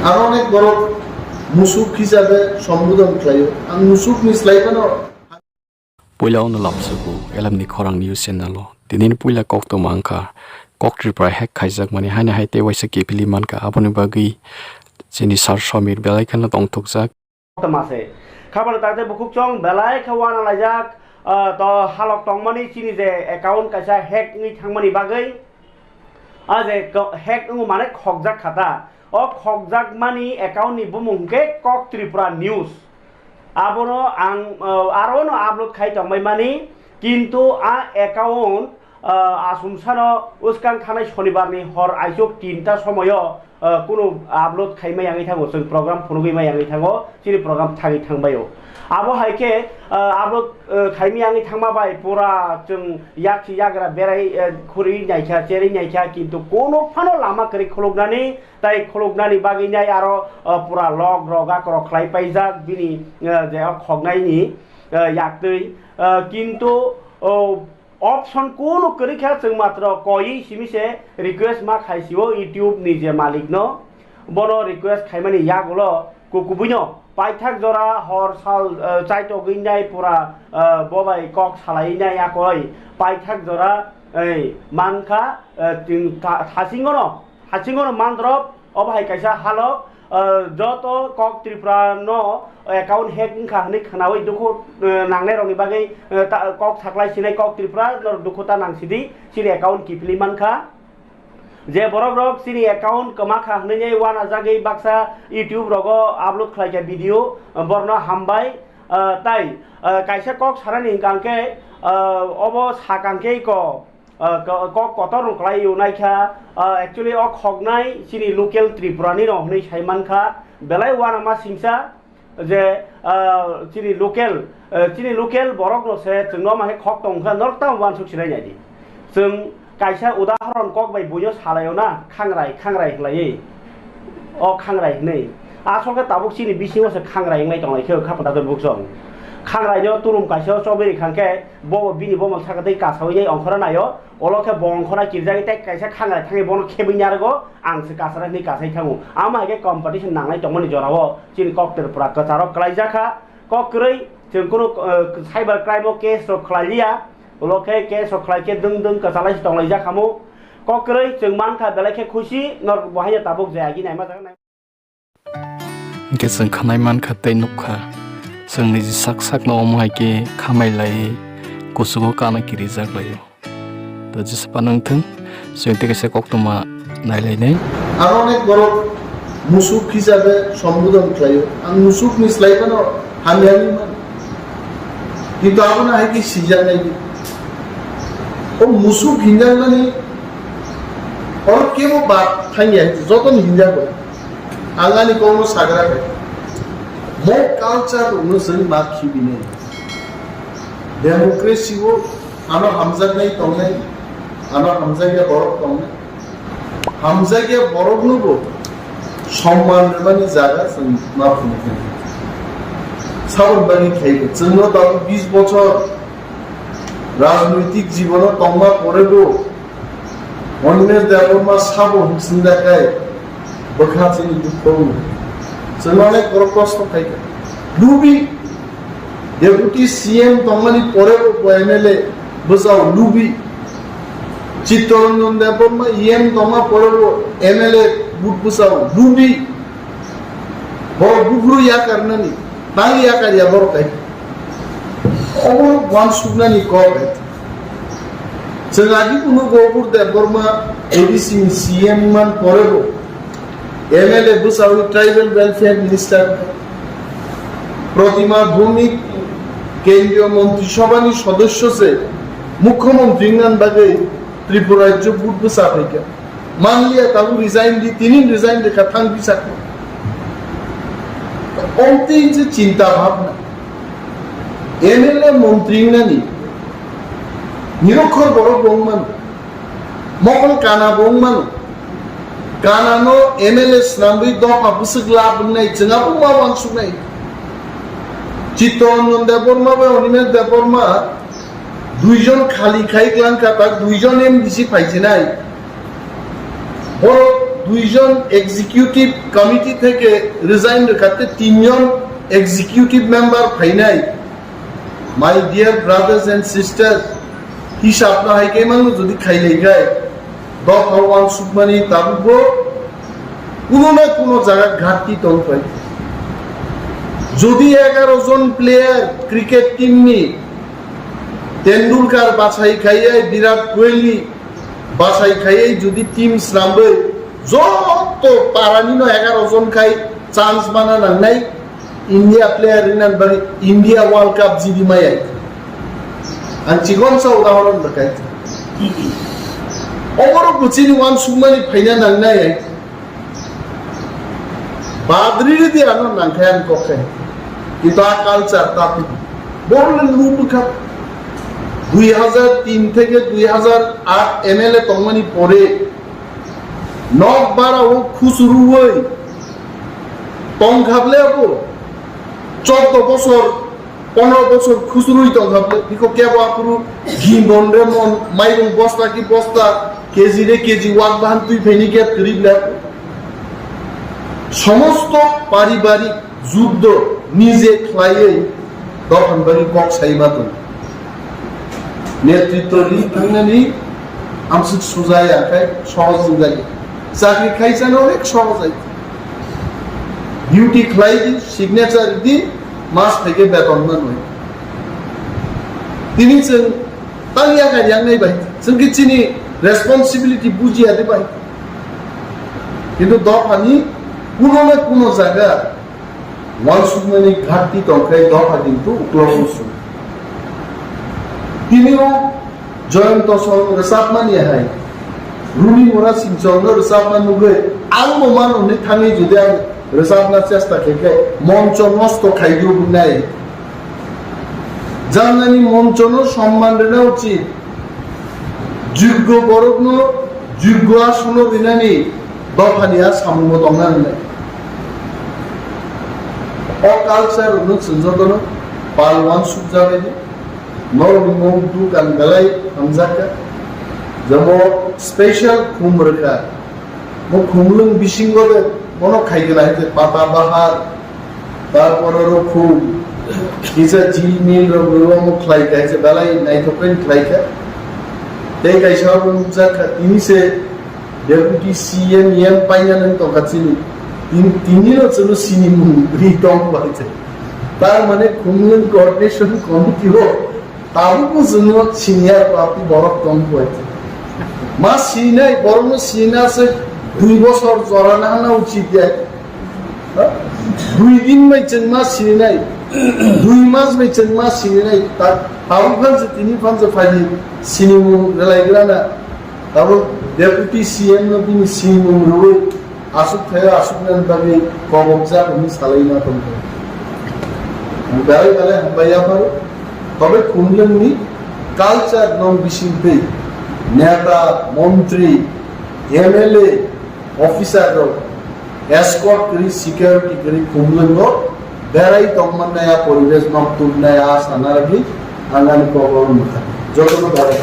আরো অনেক বড় মুসুক হিসাবে সম্বোধন খাইও আমি মুসুক মিসলাইবানো Puila lapsuku Elemni KHORANG news channel tinin puila kok to mangka kok Tripura khaijakgwi hana haite waisa kepili manka aboni bagi chini sar somir belai kana tong thukjak tamase khabar tate bukuk chong belai khawana lajak to halok tongmani chini je account kaisa hack ni thangmani bagai aje hack ngu mane khokjak khata o khokjak mani account ni bumungke kok Tripura news abono ang arono upload khai tongmai mani kintu a account asumsano uskang khanai shonibar ni hor aisok 3ta somoyo কোনো upload খাইমাই আঙি থাকো जों programme ফনুগিমাই আঙি থাকো চিনি programme থাকি থাকবাयो আবো হাইকে upload খাইমি আঙি থাকমাবাই পুরা जों याखि याग्रा बेराय खुरि नायखा जेरै नायखा किन्तु कोनो फानो लामा करि खलगनानि ताइ खलगनानि बागैनाय आरो पुरा लग रगा कर खलाय पाइजाक बिनि जे खगनायनि याक्तै किन्तु ऑप्शन कोनो करिखा जों मात्र कई सिमिसे रिक्वेस्ट मा खाइसियो यूट्यूब निजे मालिक न बनो रिक्वेस्ट खाइमानि यागलो कुकुबुनो पाइथाक जरा हर साल चाइतो गइनाय पुरा बबाय कक सालायनाय आकय पाइथाक जरा मानखा हासिंगनो मानद्रब अबाय काइसा हालो যত কক ত্রিপুরা ন অ্যাকাউন্ট হ্যাক খাহনি খানাওই দুখো নাংনাই রঙি বাগै কক সাকলাই সিনাই কক ত্রিপুরা দুখোতা নাংসিদি সিনি অ্যাকাউন্ট কিপলি মানখা যে বরক রক সিনি অ্যাকাউন্ট কমা খাহনি ওয়ান আজাগै বাক্সা ইউটিউব রগ আপলোড খাইকা ভিডিও বর্ণ হামবাই তাই কাইসা কক সারানি গাংকে অব সাকাংকে ক কত রংলাই ইউনাইখা एक्चुअली अ खगनाय सिनि लोकेल त्रिपुरानि रहनै साइमानखा बेलाय वानामा सिंसा जे सिनि लोकेल बरक नसे जोंनो माहे खग दंखा नरता वान सुखसिनाय नायदि जों काइसा उदाहरण कक बाय बुयो सालायो ना खांराय हलायै अ खांराय नै आसलके ताबुक सिनि बिसिङावसो खांराय नाय दंलायखो खापदाखौ बुकसं खांरायनो तुरुम काइसायाव सबेरि खांके बिनि बमल साखादै कासावै अंखरा नायो अलखे बंखना किरजागै ताइ काइसा खांराय थाङै बन खेबैनि आरो आंसो कासारानि कासाय थाङो आमागे कम्पिटिशन नांनाय दंमोन जराव चिन कक त्रिपुरा कचारो क्लाइजाखा ककरै जों कोनो साइबर क्राइम केस रो क्लाइलिया अलखे केस रो क्लाइके दों कचालाय दंलाय जाखामु ककरै जों मानखा बेलाखे खुशी नर बहाय ताबुक जायागि नायमा जागोन गेसं खानाय मानखा तै नुखा जोंनि साक साक न अमहायके खामायलाय गुसुगो काना किरि जागलायो दा जेसेबा नोंथों जों तेकेसे कक्तमा नायलायनाय আরো অনেক বড় মুসুক হিসাবে সম্বোধন খাইও আমি মুসুক মিসলাইবানো হামি মান কিন্তু আপনা হাইকি সিজান নাই ও মুসুক হিঞ্জান মানে और केवो बात थांगिया जतन हिंजा को आंगानि कोनो सागरा के मो कल्चर उनसं माखि बिने डेमोक्रेसी वो आनो हमजागनाय तंगनाय आनो हमजागिया बरक तंगनाय हमजागिया बरक नुगो सम्मान माने जागा जों मा बुङो सावन बानि खाइबो जोंनो दा 20 বছর राजनैतिक जीवनो तंगमा परेबो Animesh Debbarma sabo hinsindakai bakhatsini dukho जों अनेक बड़ प्रश्न खाइका लुबि डेपुटी सीएम तंगमानि परे एमएलए बजाव लुबि चित्तरंजन देबबर्मा एम तंगा परे एमएलए बुट बजाव लुबि बड़ गुगुरु या करनानि तांगि या कारिया बड़ काइ अबो वान सुगनानि कबे जों आगि कुनु गौपुर देबबर्मा एडिसी सीएम मान परे एमएलए बुसावी ट्राइबल वेलफेयर मिनिस्टर प्रतिमा भौमिक केंद्रीय मंत्रिसभानि सदस्य से मुख्यमंत्री नान बागै त्रिपुरा राज्य बुट बुसाफैका मान लिया ताबु रिजाइन दी तीन रिजाइन देखा थांग बिसाखो अंते जे चिंता भावना एमएलए मंत्री नानि निरक्षर बड़ बंगमान मकल काना बंगमान कानानो एमएलए स्नाम्बी दफा बुसुगला बुंनाय जोंहाबो मावां सुनाय चित्तरंजन देबबर्मा बा अनिमेश देबबर्मा दुइजन खालि खाइग्लांखा ता दुइजन एमडिसि फाइजिनाय बर দুইজন এক্সিকিউটিভ কমিটি থেকে রিজাইন রেখাতে 3 জন এক্সিকিউটিভ মেম্বার ফাইনাই my dear brothers and sisters হিসাব না হয় কেমন যদি খাইলে গায় দফা ওয়ান সুকমানি তাবুবো কোনো না কোনো জায়গায় ঘাটতি তল পাই যদি 11 জন প্লেয়ার ক্রিকেট টিম নি তেন্ডুলকার বাছাই খাইয়াই বিরাট কোহলি বাছাই খাইয়াই যদি টিম শ্রামবে যত পারানিনো 11 জন খাই চান্স বানানো নাই ইন্ডিয়া প্লেয়ার ইনান বাড়ি ইন্ডিয়া ওয়ার্ল্ড কাপ জিদি মাই আর চিকনসা উদাহরণ দেখাই অবরো কুচিনি ওয়ান সুমানি ফাইনা নাংনাই বাদরির দিয়ে আনো নাংখায়ান কখায় কিন্তু আর কালচার তাতে বড়লেন লুপ খাপ 2003 থেকে 2008 এমএলএ তংমানি পরে নক বারা ও খুসরু হই টং খাবলে আপো 14 বছর 15 বছর খুচরুই তো ভাবলে বিকো কেবা পুরো ঘি বন্ডে মন মাইরুম বস্তা কি বস্তা কেজি রে কেজি ওয়াক বাহান তুই ফেনিকে করিবলা সমস্ত পারিবারিক যুদ্ধ নিজে খাইয়ে দফান বাড়ি কক সাইবা তো নেতৃত্ব নি থাঙ্গানি আমসিক সুজায় আকাই সহজ লাগে চাকরি খাইছেন অনেক সহজ আইছে ডিউটি খাই দি সিগনেচার দি মাস থেকে বেতন না নয় তিনি তালিয়া গাড়িয়াং নাই ভাই जोंखि চিনি রেসপন্সিবিলিটি বুঝিয়া দে ভাই কিন্তু দফানি কোনো না কোনো জায়গা ওয়ান সুমানি ঘাটতি তংখাই দফা কিন্তু উপলব্ধ তিনিও জয়ন্ত সঙ্গে সাপমানি হাই রুনি মোরা সিংচন্দ্র সাপমানুগে আলমো মাননি থামি যদি আং রেসাবনা চেষ্টা থেকে মঞ্চ নষ্ট খাইদিও নাই জানানি মঞ্চ সম্মান দেওয়া উচিত যোগ্য বরগ্ন যোগ্য আসন বিনানি দফানিয়া সামুঙ্গ দংনা নাই অকালচার অনুসঞ্জতন পালওয়ান সুজাবে নরম দুকান গলাই হামজাকা যেমন স্পেশাল খুমরকা মো খুমলুং বিসিঙ্গলে মনো খাইগলা হইতে পাতা বাহার তারপরে খুব কিসা ঝিলমিল রম খাইকা আছে বেলাই নাইট্রোজেন খাইকা এই কাইসা মুজাকা তিনিসে ডেপুটি সিএম এম পাইনান তো কাছিনি তিনিও চলো সিনিমু রিটং বাইছে তার মানে খুমলুং কোঅর্ডিনেশন কমিটিও তাবুকু জন্য সিনিয়র আপনি বড় কম হয়েছে মা সিনাই বড় সিনা আছে 2 বছর জরানা না উচিত যায় 2 দিন মাইছেন মা সিনাই 2 মাস মাইছেন মা সিনাই তার ফাউফানছে তিনি ফানছে ফাইলি সিনিমু লাইগ্রানা তারপর ডেপুটি সিএম ন তিনি সিনিমু রই আসুক থাকে আসুক না তবে কবজা উনি সালাইনা তো বেলাই বেলাই হাবাইয়া পারো তবে খুনলেননি কালচার নম বিশিল্পে নেতা মন্ত্রী এমএলএ অফিসার এসকর্ট করি সিকিউরিটি করি খুমলেন বেড়াই তখন পরিবেশ নতুন সানারি আঙ্গানি কবর যত বেড়াই